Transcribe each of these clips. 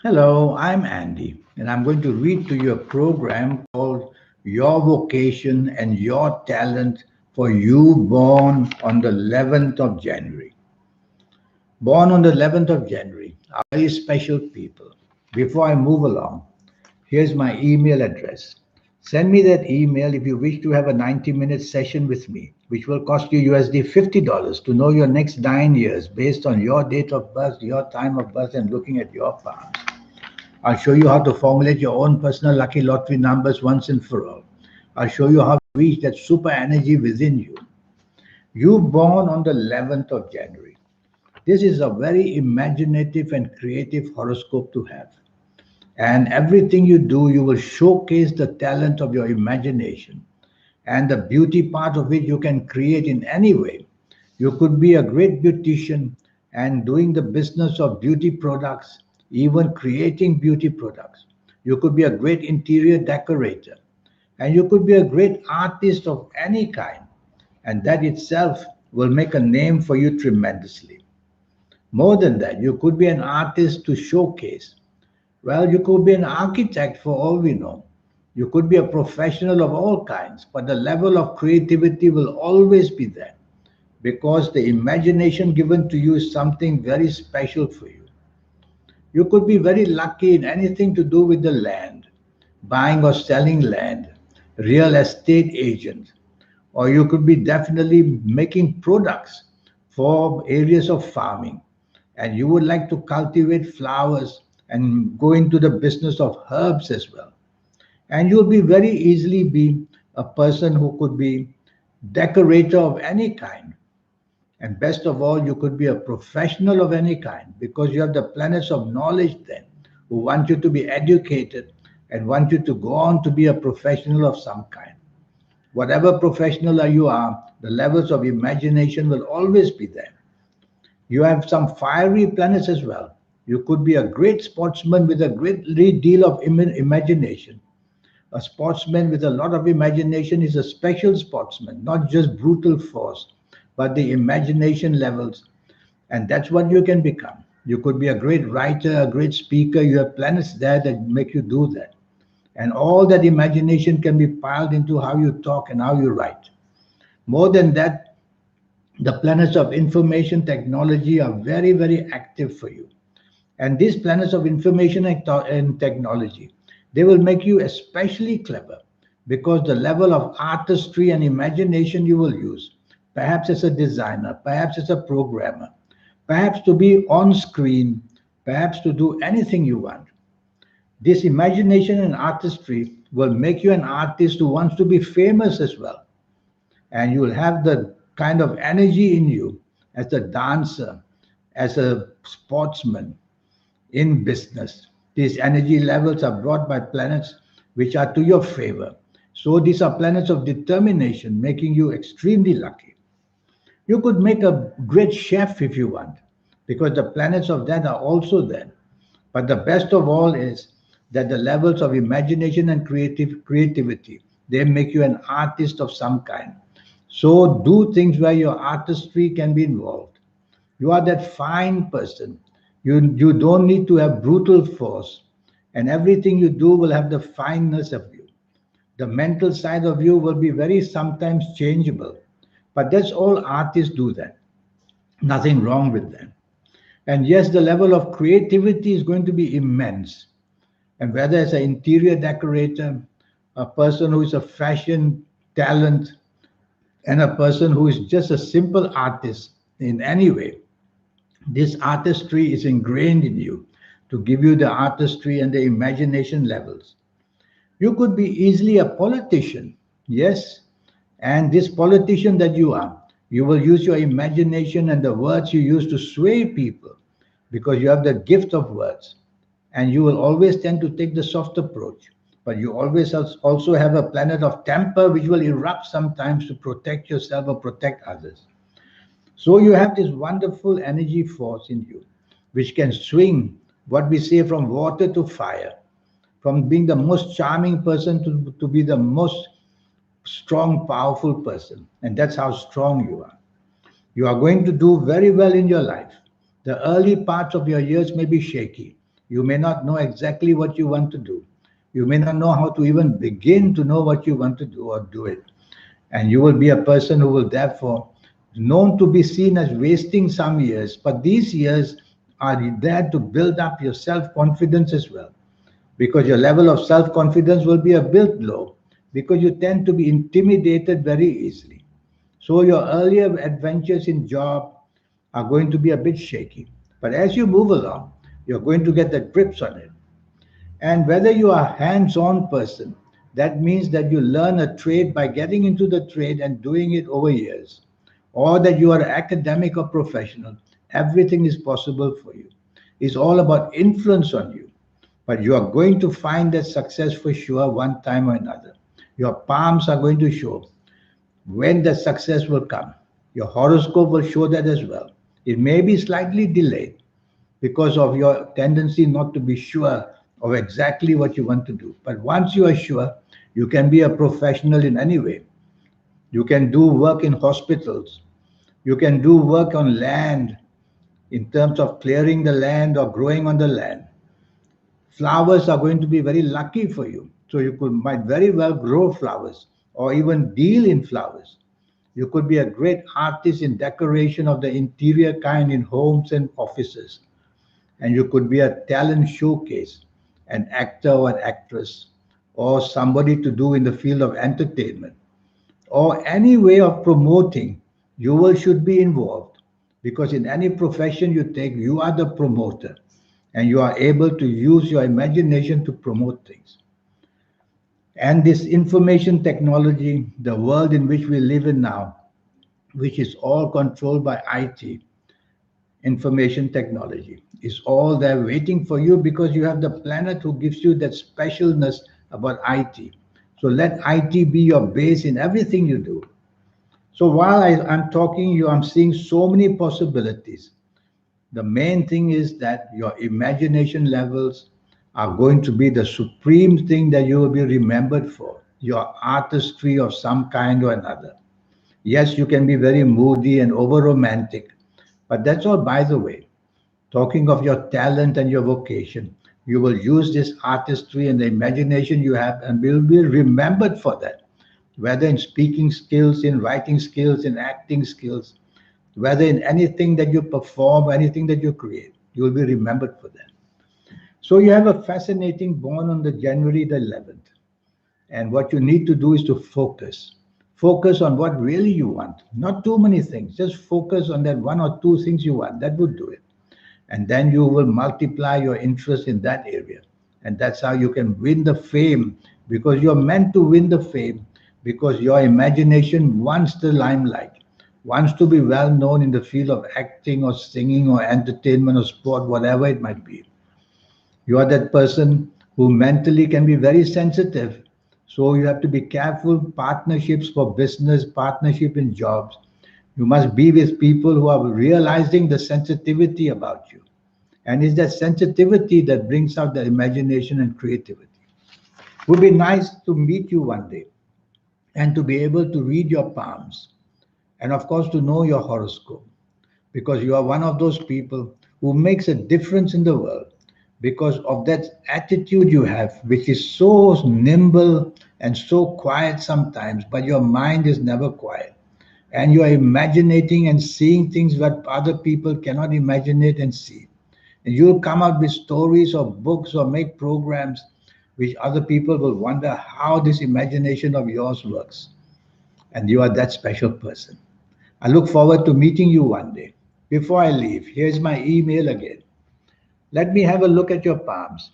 Hello, I'm Andy, and I'm going to read to you a program called Your Vocation and Your Talent for You born on the 11th of January. Born on the 11th of January are very special people. Before I move along, here's my email address. Send me that email if you wish to have a 90-minute session with me, which will cost you USD $50 to know your next 9 years based on your date of birth, your time of birth, and looking at your palms. I'll show you how to formulate your own personal lucky lottery numbers once and for all. I'll show you how to reach that super energy within you. You born on the 11th of January. This is a very imaginative and creative horoscope to have. And everything you do, you will showcase the talent of your imagination and the beauty part of it you can create in any way. You could be a great beautician and doing the business of beauty products, even creating beauty products. You could be a great interior decorator, and you could be a great artist of any kind. And that itself will make a name for you tremendously. More than that, you could be an artist to showcase. Well, you could be an architect for all we know. You could be a professional of all kinds, but the level of creativity will always be there because the imagination given to you is something very special for you. You could be very lucky in anything to do with the land, buying or selling land, real estate agent, or you could be definitely making products for areas of farming. And you would like to cultivate flowers and go into the business of herbs as well. And you'll be very easily be a person who could be decorator of any kind. And best of all, you could be a professional of any kind because you have the planets of knowledge then who want you to be educated and want you to go on to be a professional of some kind. Whatever professional you are, the levels of imagination will always be there. You have some fiery planets as well. You could be a great sportsman with a great deal of imagination. A sportsman with a lot of imagination is a special sportsman, not just brutal force, but the imagination levels. And that's what you can become. You could be a great writer, a great speaker. You have planets there that make you do that. And all that imagination can be piled into how you talk and how you write. More than that, the planets of information technology are very, very active for you. And these planets of information and technology, they will make you especially clever because the level of artistry and imagination you will use, perhaps as a designer, perhaps as a programmer, perhaps to be on screen, perhaps to do anything you want. This imagination and artistry will make you an artist who wants to be famous as well. And you will have the kind of energy in you as a dancer, as a sportsman, in business. These energy levels are brought by planets which are to your favor. So these are planets of determination, making you extremely lucky. You could make a great chef if you want, because the planets of that are also there. But the best of all is that the levels of imagination and creativity, they make you an artist of some kind. So do things where your artistry can be involved. You are that fine person. You don't need to have brutal force. And everything you do will have the fineness of you. The mental side of you will be very sometimes changeable. But that's all artists do that. Nothing wrong with that. And yes, the level of creativity is going to be immense. And whether it's an interior decorator, a person who is a fashion talent, and a person who is just a simple artist in any way, this artistry is ingrained in you to give you the artistry and the imagination levels. You could be easily a politician, yes, and this politician that you are, you will use your imagination and the words you use to sway people because you have the gift of words. And you will always tend to take the soft approach. But you always also have a planet of temper which will erupt sometimes to protect yourself or protect others. So you have this wonderful energy force in you, which can swing what we say from water to fire, from being the most charming person to be the most strong, powerful person. And that's how strong you are. You are going to do very well in your life. The early parts of your years may be shaky. You may not know exactly what you want to do. You may not know how to even begin to know what you want to do or do it. And you will be a person who will therefore known to be seen as wasting some years, but these years are there to build up your self-confidence as well, because your level of self-confidence will be a bit low, because you tend to be intimidated very easily. So your earlier adventures in job are going to be a bit shaky, but as you move along, you're going to get the grips on it. And whether you are a hands-on person, that means that you learn a trade by getting into the trade and doing it over years, or that you are academic or professional, everything is possible for you. It's all about influence on you. But you are going to find that success for sure one time or another. Your palms are going to show when the success will come. Your horoscope will show that as well. It may be slightly delayed, because of your tendency not to be sure of exactly what you want to do. But once you are sure, you can be a professional in any way. You can do work in hospitals. You can do work on land in terms of clearing the land or growing on the land. Flowers are going to be very lucky for you. So you could might very well grow flowers or even deal in flowers. You could be a great artist in decoration of the interior kind in homes and offices. And you could be a talent showcase, an actor or an actress, or somebody to do in the field of entertainment, or any way of promoting. You will should be involved, because in any profession you take, you are the promoter, and you are able to use your imagination to promote things. And this information technology, the world in which we live in now, which is all controlled by IT, information technology, is all there waiting for you, because you have the planet who gives you that specialness about IT. So let IT be your base in everything you do. So while I'm talking you, I'm seeing so many possibilities. The main thing is that your imagination levels are going to be the supreme thing that you will be remembered for, your artistry of some kind or another. Yes, you can be very moody and over romantic, but that's all by the way. Talking of your talent and your vocation, you will use this artistry and the imagination you have and will be remembered for that, whether in speaking skills, in writing skills, in acting skills, whether in anything that you perform, anything that you create, you will be remembered for that. So you have a fascinating born on the January the 11th. And what you need to do is to focus. Focus on what really you want. Not too many things. Just focus on that one or two things you want. That would do it. And then you will multiply your interest in that area. And that's how you can win the fame, because you're meant to win the fame, because your imagination wants the limelight, wants to be well known in the field of acting or singing or entertainment or sport, whatever it might be. You are that person who mentally can be very sensitive. So you have to be careful. Partnerships for business, partnership in jobs. You must be with people who are realizing the sensitivity about you. And it's that sensitivity that brings out the imagination and creativity. It would be nice to meet you one day and to be able to read your palms, and of course to know your horoscope, because you are one of those people who makes a difference in the world because of that attitude you have, which is so nimble and so quiet sometimes, but your mind is never quiet. And you are imagining and seeing things that other people cannot imagine it and see. And you'll come out with stories or books or make programs which other people will wonder how this imagination of yours works. And you are that special person. I look forward to meeting you one day. Before I leave, here's my email again. Let me have a look at your palms.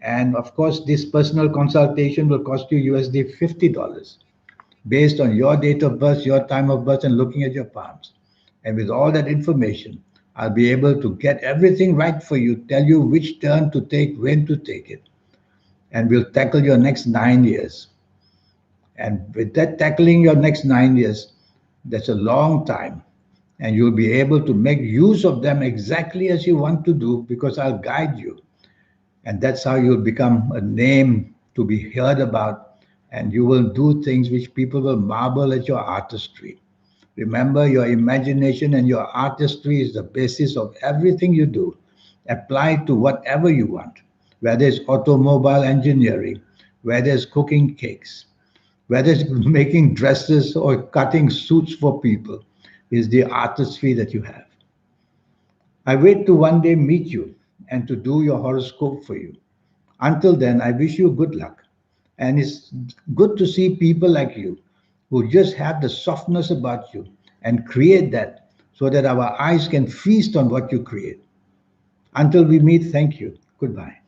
And of course, this personal consultation will cost you USD $50 based on your date of birth, your time of birth, and looking at your palms. And with all that information, I'll be able to get everything right for you, tell you which turn to take, when to take it. And we'll tackle your next 9 years. And with that, tackling your next 9 years, that's a long time. And you'll be able to make use of them exactly as you want to do, because I'll guide you. And that's how you'll become a name to be heard about. And you will do things which people will marvel at your artistry. Remember, your imagination and your artistry is the basis of everything you do. apply to whatever you want, whether it's automobile engineering, whether it's cooking cakes, whether it's making dresses or cutting suits for people, is the artistry that you have. I wait to one day meet you and to do your horoscope for you. Until then, I wish you good luck. And it's good to see people like you who just have the softness about you and create that so that our eyes can feast on what you create. Until we meet, thank you. Goodbye.